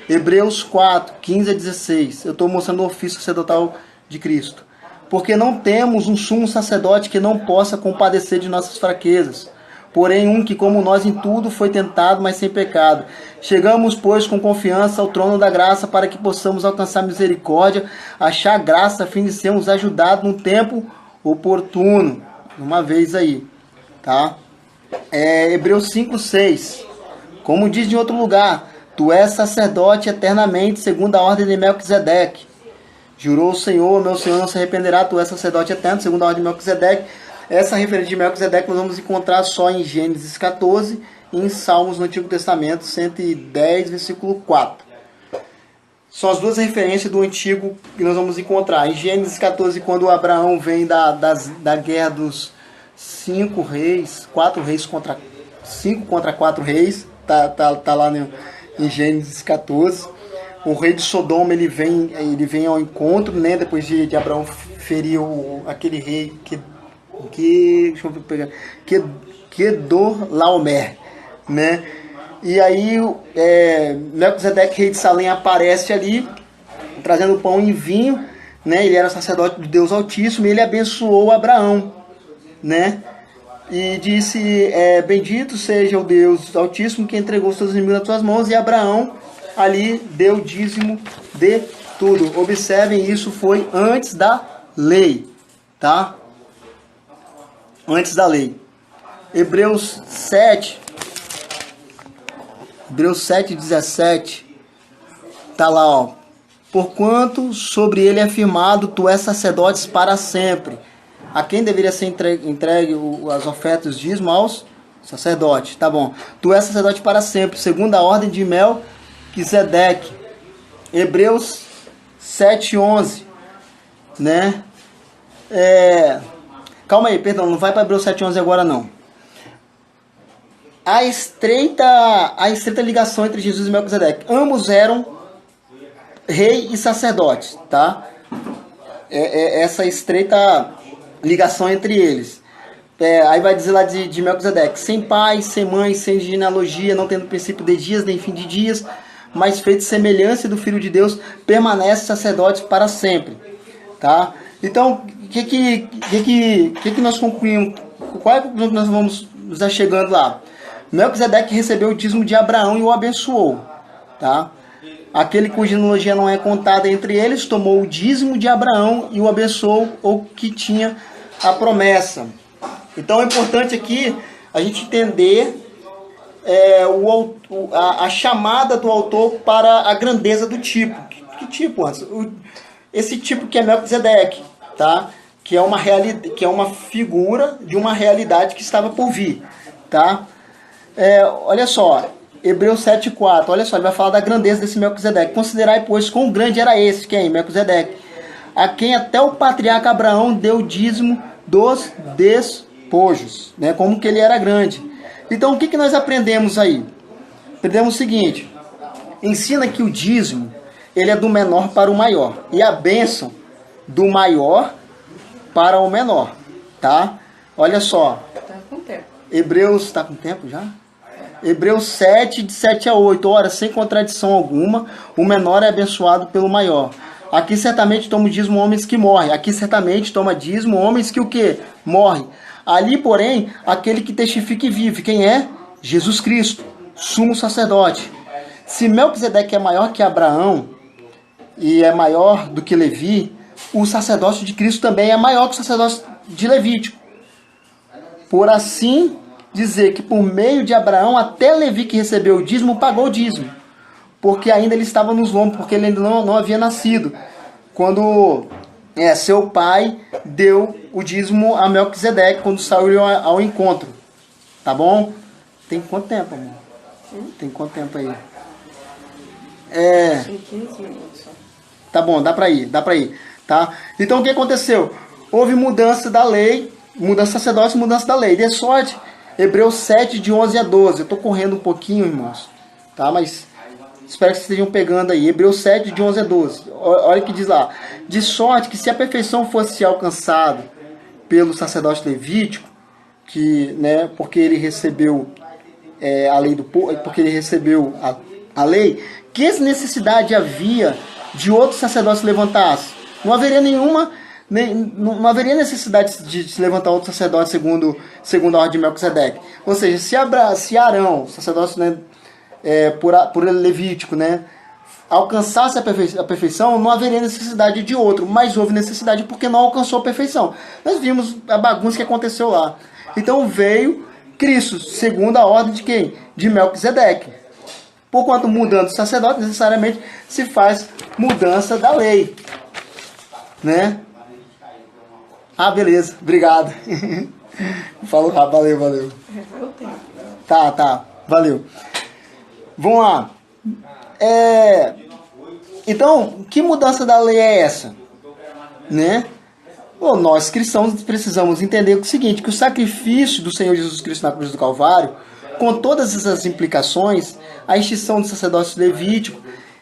Hebreus 4:15-16. Eu estou mostrando o ofício sacerdotal de Cristo. Porque não temos um sumo sacerdote que não possa compadecer de nossas fraquezas, porém um que, como nós em tudo, foi tentado, mas sem pecado. Chegamos, pois, com confiança ao trono da graça, para que possamos alcançar misericórdia, achar graça, a fim de sermos ajudados no tempo oportuno. Uma vez aí, tá? Hebreus 5:6. Como diz em outro lugar, tu és sacerdote eternamente, segundo a ordem de Melquisedeque. Jurou o Senhor, meu Senhor não se arrependerá, tu és sacerdote eterno, segundo a ordem de Melquisedeque. Essa referência de Melquisedeque nós vamos encontrar só em Gênesis 14 e em Salmos no Antigo Testamento, 110, versículo 4. São as duas referências do Antigo que nós vamos encontrar. Em Gênesis 14, quando Abraão vem da guerra dos 5 reis, 4 reis contra 5 contra 4 reis, tá lá em Gênesis 14. O rei de Sodoma, ele vem ao encontro, né, depois de Abraão ferir aquele rei deixa eu pegar, Kedorlaomer, né? E aí Melquisedeque, rei de Salém, aparece ali, trazendo pão e vinho, né? Ele era sacerdote do Deus Altíssimo, e ele abençoou Abraão, né? E disse, bendito seja o Deus Altíssimo que entregou os seus inimigos nas tuas mãos, e Abraão ali deu dízimo de tudo. Observem, isso foi antes da lei, tá? Antes da lei. Hebreus 7:17, tá lá, ó. Porquanto sobre ele é firmado, tu és sacerdote para sempre. A quem deveria ser entregue as ofertas, dízimo? Aos sacerdotes, tá bom. Tu és sacerdote para sempre, segundo a ordem de Melquisedeque. Hebreus 7:11, né? Calma aí, perdão, não vai para Hebreus 7:11 agora não. A estreita ligação entre Jesus e Melquisedeque. Ambos eram rei e sacerdote, tá? Essa estreita ligação entre eles. Aí vai dizer lá de Melquisedeque: sem pai, sem mãe, sem genealogia, não tendo princípio de dias, nem fim de dias, mas feito semelhança do Filho de Deus, permanece sacerdote para sempre, tá? Então, o que nós concluímos? Qual é que nós vamos estar chegando lá? Melquisedeque recebeu o dízimo de Abraão e o abençoou, tá? Aquele cuja genealogia não é contada entre eles tomou o dízimo de Abraão e o abençoou, ou que tinha a promessa. Então é importante aqui a gente entender a chamada do autor para a grandeza do tipo. Que tipo, Anderson? Esse tipo que é Melquisedeque, tá? Que é uma figura de uma realidade que estava por vir, tá? Olha só, Hebreus 7:4, olha só, ele vai falar da grandeza desse Melquisedeque. Considerai, pois, quão grande era esse, quem? Melquisedeque, a quem até o patriarca Abraão deu o dízimo dos despojos, né? Como que ele era grande. Então, o que nós aprendemos aí? Aprendemos o seguinte: ensina que o dízimo, ele é do menor para o maior, e a bênção do maior para o menor, tá? Olha só. Tá com tempo. Hebreus, tá com tempo já? Hebreus 7, de 7-8. Ora, sem contradição alguma, o menor é abençoado pelo maior. Aqui certamente toma dízimo homens que morrem. Aqui certamente toma dízimo homens que o quê? Morrem. Ali, porém, aquele que testifica e vive. Quem é? Jesus Cristo, sumo sacerdote. Se Melquisedeque é maior que Abraão, e é maior do que Levi, o sacerdócio de Cristo também é maior que o sacerdócio de Levítico. Por assim dizer que por meio de Abraão, até Levi que recebeu o dízimo, pagou o dízimo. Porque ainda ele estava nos lombos, porque ele ainda não havia nascido. Quando seu pai deu o dízimo a Melquisedeque, quando saiu ao encontro. Tá bom? Tem quanto tempo, amor? Tem quanto tempo aí? Tem 15 minutos só. Tá bom, dá pra ir. Tá? Então o que aconteceu? Houve mudança da lei, mudança sacerdócio e mudança da lei. De sorte, Hebreus 7, de 11 a 12. Eu tô correndo um pouquinho, irmãos. Tá? Mas espero que vocês estejam pegando aí. Hebreus 7, de 11 a 12. Olha o que diz lá. De sorte que se a perfeição fosse alcançada pelo sacerdócio levítico, porque ele recebeu a lei do povo, porque ele recebeu a lei, que necessidade havia de outro sacerdócio se levantasse? Não haveria não haveria necessidade de se levantar outro sacerdote segundo a ordem de Melquisedeque. Ou seja, se Arão, sacerdócio por Levítico, alcançasse a perfeição, não haveria necessidade de outro, mas houve necessidade porque não alcançou a perfeição. Nós vimos a bagunça que aconteceu lá. Então veio Cristo, segundo a ordem de quem? De Melquisedeque. Porquanto mudando o sacerdote, necessariamente se faz mudança da lei. Beleza, obrigado. Falou rápido, valeu. Eu tenho. Tá, valeu. Vamos lá. Então, que mudança da lei é essa? Nós cristãos precisamos entender o seguinte, que o sacrifício do Senhor Jesus Cristo na cruz do Calvário, com todas essas implicações, a extinção do sacerdócio levítico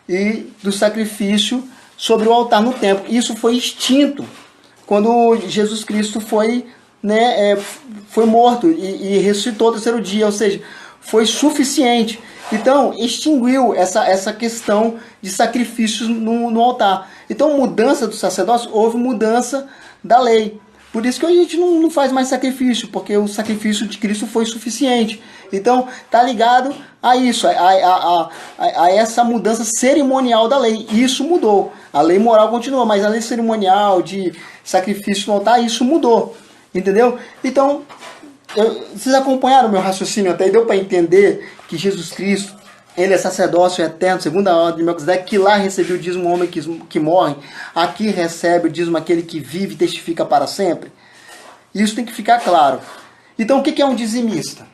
e do sacrifício sobre o altar no templo, isso foi extinto quando Jesus Cristo foi morto e ressuscitou no terceiro dia, ou seja, foi suficiente. Então, extinguiu essa questão de sacrifícios no altar. Então, mudança do sacerdócio, houve mudança da lei. Por isso que a gente não faz mais sacrifício, porque o sacrifício de Cristo foi suficiente. Então, está ligado a isso, a essa mudança cerimonial da lei. Isso mudou. A lei moral continua, mas a lei cerimonial de sacrifício no altar, isso mudou. Entendeu? Então, vocês acompanharam o meu raciocínio até? Deu para entender que Jesus Cristo, ele é sacerdócio eterno, segundo a ordem de Melquisedeque, que lá recebeu o dízimo o homem que morre, aqui recebe o dízimo aquele que vive e testifica para sempre. Isso tem que ficar claro. Então, o que é um dizimista?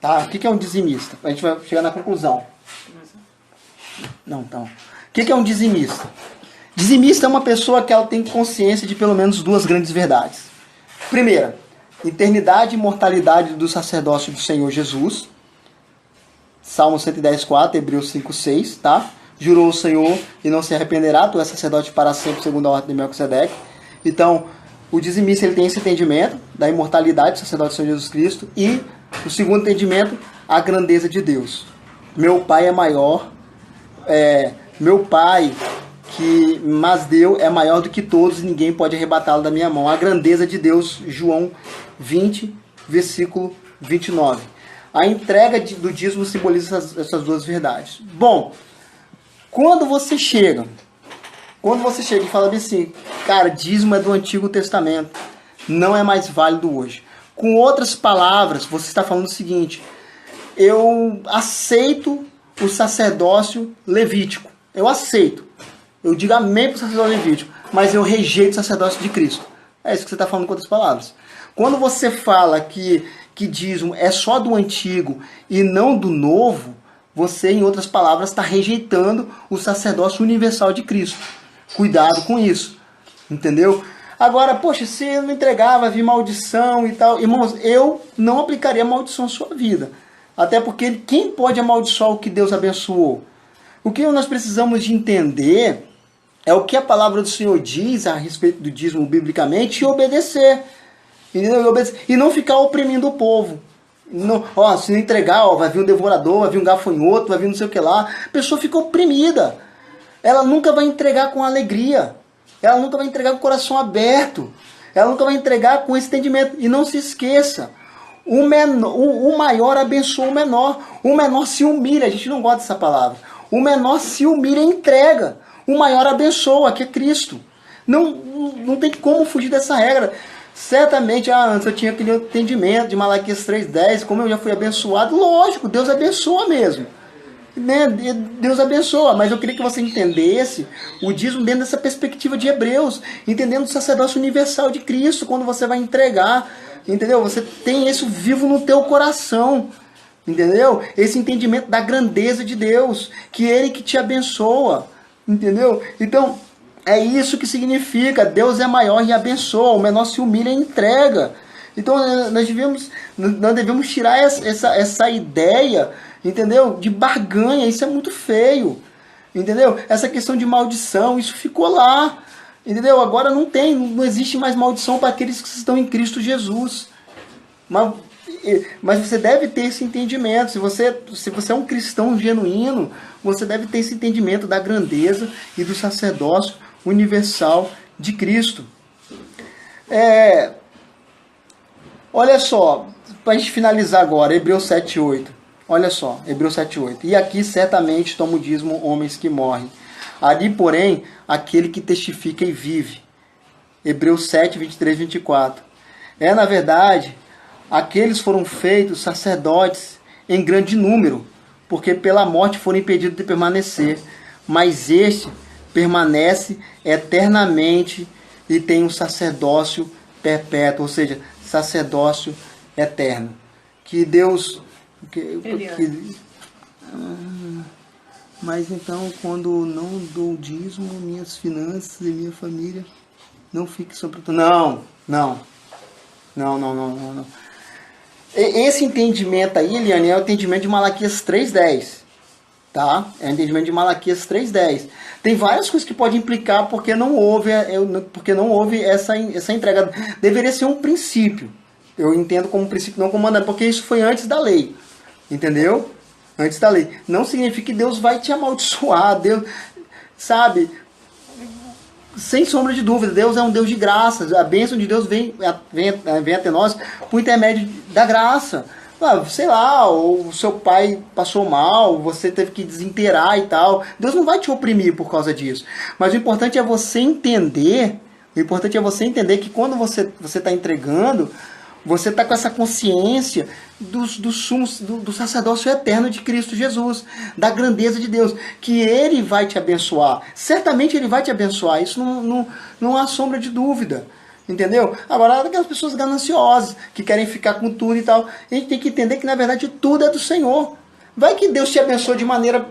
Tá? O que é um dizimista? A gente vai chegar na conclusão. O que é um dizimista? Dizimista é uma pessoa que ela tem consciência de pelo menos duas grandes verdades. Primeira, eternidade e imortalidade do sacerdócio do Senhor Jesus. Salmo 110:4, Hebreus 5:6, tá? Jurou o Senhor e não se arrependerá, tu és sacerdote para sempre, segundo a ordem de Melquisedeque. Então, o dizimista ele tem esse entendimento da imortalidade do sacerdote do Senhor Jesus Cristo e o segundo entendimento, a grandeza de Deus. Meu Pai é maior, mas Deus é maior do que todos e ninguém pode arrebatá-lo da minha mão. A grandeza de Deus, João 20, versículo 29. A entrega do dízimo simboliza essas duas verdades. Bom, quando você chega e fala assim, cara, dízimo é do Antigo Testamento, não é mais válido hoje. Com outras palavras, você está falando o seguinte, eu aceito o sacerdócio levítico, eu aceito, eu digo amém para o sacerdócio levítico, mas eu rejeito o sacerdócio de Cristo. É isso que você está falando com outras palavras. Quando você fala que dízimo é só do antigo e não do novo, você, em outras palavras, está rejeitando o sacerdócio universal de Cristo. Cuidado com isso. Entendeu? Agora, poxa, se eu não entregar, vai vir maldição e tal. Irmãos, eu não aplicaria maldição à sua vida. Até porque quem pode amaldiçoar o que Deus abençoou? O que nós precisamos de entender é o que a palavra do Senhor diz a respeito do dízimo biblicamente e obedecer. E não ficar oprimindo o povo. Não, se não entregar, vai vir um devorador, vai vir um gafanhoto, vai vir não sei o que lá. A pessoa fica oprimida. Ela nunca vai entregar com alegria. Ela nunca vai entregar com o coração aberto. Ela nunca vai entregar com esse entendimento. E não se esqueça, o maior abençoa o menor. O menor se humilha. A gente não gosta dessa palavra. O menor se humilha e entrega. o maior abençoa, que é Cristo. Não tem como fugir dessa regra. Certamente, antes eu tinha aquele entendimento de Malaquias 3,10, como eu já fui abençoado, lógico, Deus abençoa mesmo. Né? Deus abençoa, mas eu queria que você entendesse o dízimo dentro dessa perspectiva de Hebreus, entendendo o sacerdócio universal de Cristo, quando você vai entregar, entendeu? Você tem isso vivo no teu coração, entendeu? Esse entendimento da grandeza de Deus, que Ele que te abençoa, entendeu? Então, é isso que significa, Deus é maior e abençoa, o menor se humilha e entrega. Então nós devemos tirar essa ideia, entendeu? De barganha, isso é muito feio, entendeu? Essa questão de maldição, isso ficou lá, entendeu? Agora não existe mais maldição para aqueles que estão em Cristo Jesus. Mas você deve ter esse entendimento. Se você é um cristão genuíno, você deve ter esse entendimento da grandeza e do sacerdócio universal de Cristo. Olha só, para a gente finalizar agora, Hebreus 7,8. Olha só, Hebreus 7,8. E aqui certamente toma o dízimo homens que morrem. Ali, porém, aquele que testifica e vive. Hebreus 7, 23, 24. Na verdade, aqueles foram feitos sacerdotes em grande número, porque pela morte foram impedidos de permanecer. Mas este permanece eternamente e tem um sacerdócio perpétuo, ou seja, sacerdócio eterno. Que Deus... mas então, quando não dou dízimo, minhas finanças e minha família não fiquem sobre... Não. Esse entendimento aí, Eliane, é o entendimento de Malaquias 3,10. Tá? É o entendimento de Malaquias 3,10. Tem várias coisas que podem implicar porque não houve essa entrega. Deveria ser um princípio. Eu entendo como princípio, não como mandamento, porque isso foi antes da lei. Entendeu? Antes da lei. Não significa que Deus vai te amaldiçoar. Deus, sabe? Sem sombra de dúvida, Deus é um Deus de graças. A bênção de Deus vem até nós por intermédio da graça. Sei lá, o seu pai passou mal, você teve que desenterrar e tal. Deus não vai te oprimir por causa disso. Mas o importante é você entender, que quando você está entregando, você está com essa consciência do sacerdócio eterno de Cristo Jesus, da grandeza de Deus, que Ele vai te abençoar. Certamente Ele vai te abençoar, isso não há sombra de dúvida. Entendeu? Agora, aquelas pessoas gananciosas, que querem ficar com tudo e tal, a gente tem que entender que, na verdade, tudo é do Senhor. Vai que Deus te abençoe de maneira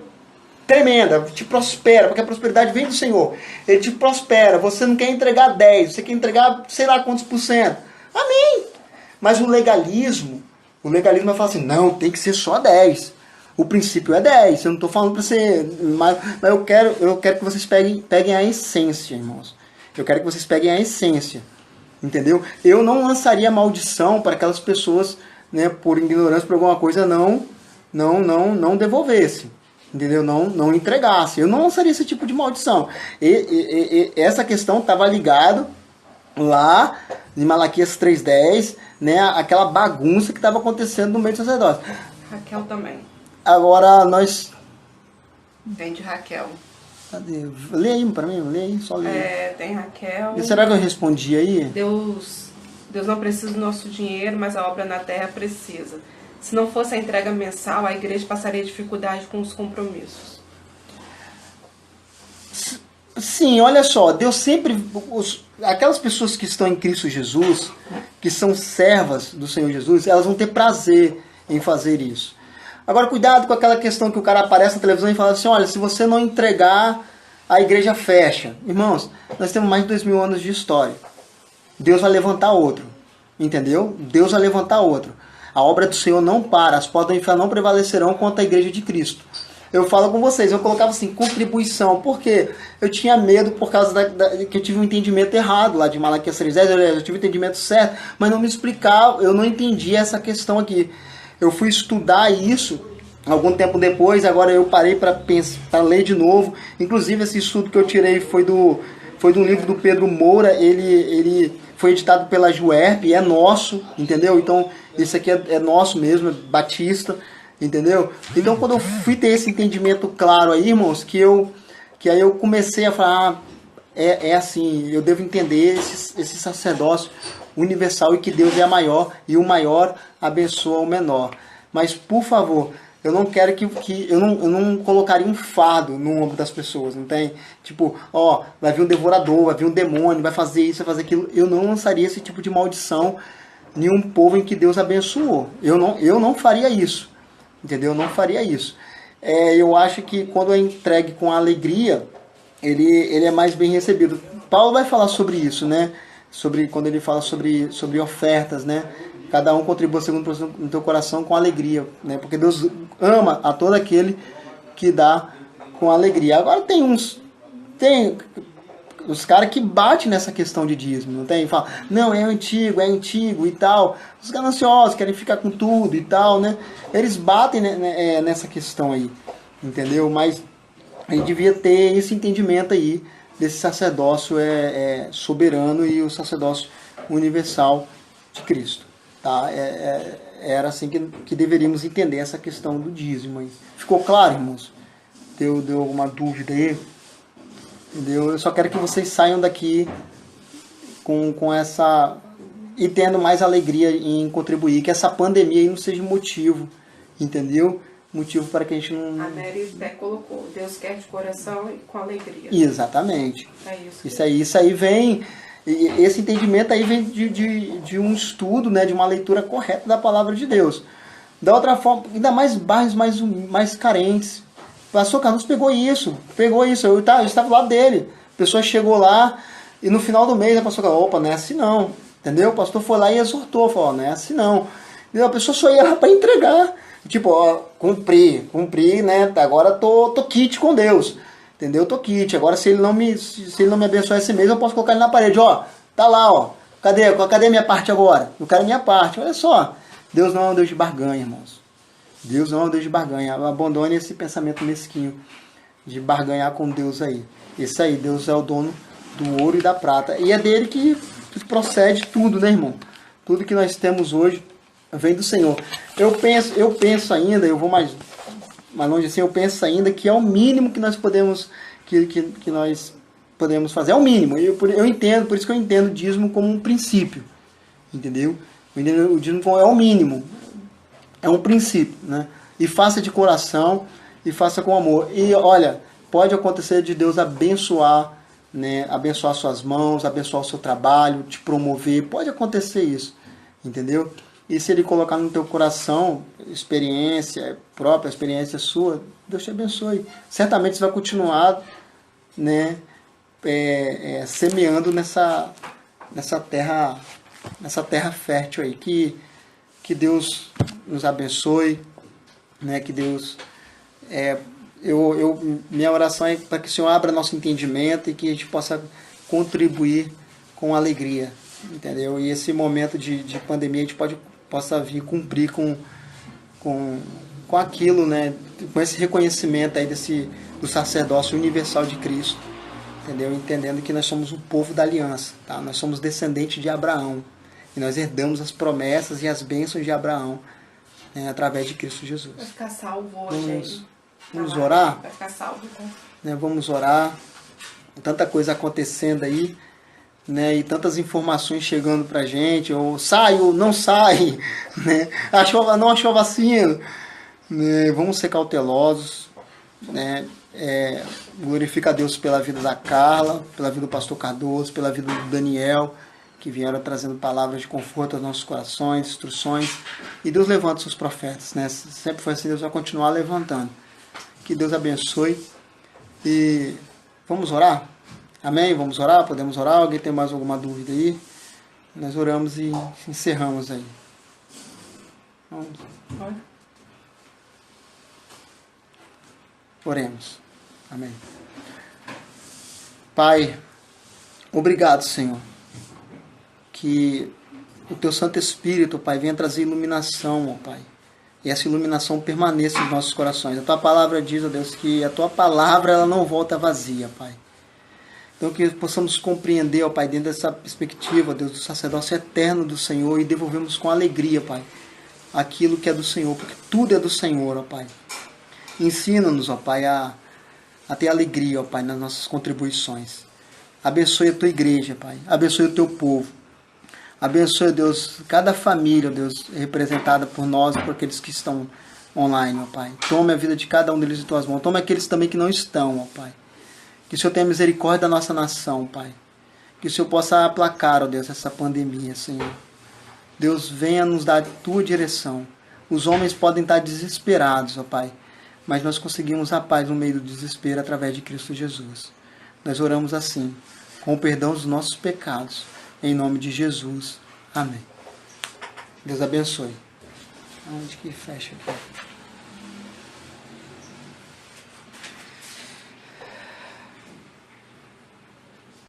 tremenda, te prospera, porque a prosperidade vem do Senhor. Ele te prospera, você não quer entregar 10, você quer entregar sei lá quantos por cento. Amém! Mas o legalismo vai falar assim, não, tem que ser só 10. O princípio é 10, eu não estou falando para você, mas eu quero que vocês peguem a essência, irmãos. Eu quero que vocês peguem a essência. Entendeu? Eu não lançaria maldição para aquelas pessoas, né, por ignorância, por alguma coisa, não devolvesse. Entendeu? Não entregasse. Eu não lançaria esse tipo de maldição. Essa questão estava ligado lá em Malaquias 3,10, né, aquela bagunça que estava acontecendo no meio do sacerdócio. Raquel também. Agora nós... Vem de Raquel. Cadê? Lê aí para mim, lê aí, só lê. Tem Raquel. E será que eu respondi aí? Deus não precisa do nosso dinheiro, mas a obra na terra precisa. Se não fosse a entrega mensal, a igreja passaria dificuldade com os compromissos. Sim, olha só, Deus sempre... aquelas pessoas que estão em Cristo Jesus, que são servas do Senhor Jesus, elas vão ter prazer em fazer isso. Agora, cuidado com aquela questão que o cara aparece na televisão e fala assim, olha, se você não entregar, a igreja fecha. Irmãos, nós temos mais de 2000 anos de história. Deus vai levantar outro. Entendeu? Deus vai levantar outro. A obra do Senhor não para. As portas do inferno não prevalecerão contra a igreja de Cristo. Eu falo com vocês, eu colocava assim, contribuição. Por quê? Eu tinha medo por causa que eu tive um entendimento errado lá de Malaquias 3,10. Eu tive o entendimento certo, mas não me explicava, eu não entendi essa questão aqui. Eu fui estudar isso algum tempo depois, agora eu parei para ler de novo. Inclusive, esse estudo que eu tirei foi de um livro do Pedro Moura, ele foi editado pela Juerp, é nosso, entendeu? Então, isso aqui é nosso mesmo, é batista, entendeu? Então, quando eu fui ter esse entendimento claro aí, irmãos, que que aí eu comecei a falar, é assim, eu devo entender esse sacerdócio universal e que Deus é a maior e o maior abençoa o menor. Mas, por favor, eu não quero eu não colocaria um fardo no ombro das pessoas, não tem? Tipo, ó, vai vir um devorador, vai vir um demônio, vai fazer isso, vai fazer aquilo. Eu não lançaria esse tipo de maldição em um povo em que Deus abençoou. Eu não faria isso, entendeu? Eu não faria isso. Eu acho que quando é entregue com alegria, ele é mais bem recebido. Paulo vai falar sobre isso, né? Quando ele fala sobre ofertas, né? Cada um contribua segundo o teu coração com alegria, né? Porque Deus ama a todo aquele que dá com alegria. Agora tem os caras que batem nessa questão de dízimo, não tem? Fala, não, é antigo e tal. Os gananciosos querem ficar com tudo e tal, né? Eles batem nessa questão aí, entendeu? Mas a gente devia ter esse entendimento aí desse sacerdócio soberano e o sacerdócio universal de Cristo. Tá? Era assim que deveríamos entender essa questão do dízimo aí. Ficou claro, irmãos? Deu alguma dúvida aí? Entendeu? Eu só quero que vocês saiam daqui com essa... e tendo mais alegria em contribuir, que essa pandemia aí não seja motivo, entendeu? Motivo para que a gente não... A Nery até colocou, Deus quer de coração e com alegria. Exatamente. É isso. Isso aí vem... Esse entendimento aí vem de um estudo, né, de uma leitura correta da palavra de Deus. Da outra forma, ainda mais bairros mais carentes. O pastor Carlos pegou isso. Eu estava lá dele. A pessoa chegou lá e no final do mês a pastor falou, opa, não é assim não. Entendeu? O pastor foi lá e exortou, falou, não é assim não. E a pessoa só ia lá para entregar. Tipo, ó, cumpri, né? Agora tô kit com Deus. Entendeu? Eu tô kit. Agora se ele não me abençoar esse mês, eu posso colocar ele na parede. Ó, tá lá, ó. Cadê a minha parte agora? Eu quero a minha parte. Olha só. Deus não é um Deus de barganha, irmãos. Deus não é um Deus de barganha. Abandone esse pensamento mesquinho de barganhar com Deus aí. Esse aí, Deus é o dono do ouro e da prata. E é dele que procede tudo, né, irmão? Tudo que nós temos hoje vem do Senhor. Eu penso ainda, eu vou mais longe assim, eu penso ainda que é o mínimo que nós podemos fazer. É o mínimo. Eu entendo, por isso que eu entendo o dízimo como um princípio. Entendeu? O dízimo é o mínimo. É um princípio, né? E faça de coração e faça com amor. E olha, pode acontecer de Deus abençoar, né? Abençoar suas mãos, abençoar o seu trabalho, te promover. Pode acontecer isso. Entendeu? E se ele colocar no teu coração experiência própria, experiência sua, Deus te abençoe. Certamente você vai continuar, né, semeando nessa terra fértil aí. Que Deus nos abençoe, né, que Deus... minha oração é para que o Senhor abra nosso entendimento e que a gente possa contribuir com alegria, entendeu? E esse momento de pandemia a gente possa vir cumprir com aquilo, né? Com esse reconhecimento aí do sacerdócio universal de Cristo, entendeu? Entendendo que nós somos o povo da aliança, tá? Nós somos descendentes de Abraão e nós herdamos as promessas e as bênçãos de Abraão, né? Através de Cristo Jesus. Vai ficar salvo hoje. Vamos orar? Vai ficar salvo, tá? Né? Vamos orar. Tanta coisa acontecendo aí, né, e tantas informações chegando pra gente, ou sai ou não sai, né, não achou a vacina, né, vamos ser cautelosos, né, glorifica a Deus pela vida da Carla, pela vida do pastor Cardoso, pela vida do Daniel, que vieram trazendo palavras de conforto aos nossos corações, instruções, e Deus levanta os seus profetas, né, sempre foi assim, Deus vai continuar levantando, que Deus abençoe, e vamos orar? Amém? Vamos orar? Podemos orar? Alguém tem mais alguma dúvida aí? Nós oramos e encerramos aí. Vamos. Oremos. Amém. Pai, obrigado, Senhor, que o Teu Santo Espírito, Pai, venha trazer iluminação, ó Pai. E essa iluminação permaneça nos nossos corações. A Tua palavra diz, ó Deus, que a Tua palavra ela não volta vazia, Pai. Então que possamos compreender, ó Pai, dentro dessa perspectiva, ó Deus, do sacerdócio eterno do Senhor e devolvemos com alegria, Pai, aquilo que é do Senhor, porque tudo é do Senhor, ó Pai. Ensina-nos, ó Pai, a a ter alegria, ó Pai, nas nossas contribuições. Abençoe a tua igreja, Pai. Abençoe o teu povo. Abençoe, Deus, cada família, Deus, representada por nós e por aqueles que estão online, ó Pai. Tome a vida de cada um deles em tuas mãos. Tome aqueles também que não estão, ó Pai. Que o Senhor tenha misericórdia da nossa nação, Pai. Que o Senhor possa aplacar, ó Deus, essa pandemia, Senhor. Deus, venha nos dar a tua direção. Os homens podem estar desesperados, ó Pai, mas nós conseguimos a paz no meio do desespero através de Cristo Jesus. Nós oramos assim, com o perdão dos nossos pecados, em nome de Jesus. Amém. Deus abençoe. Onde que fecha aqui?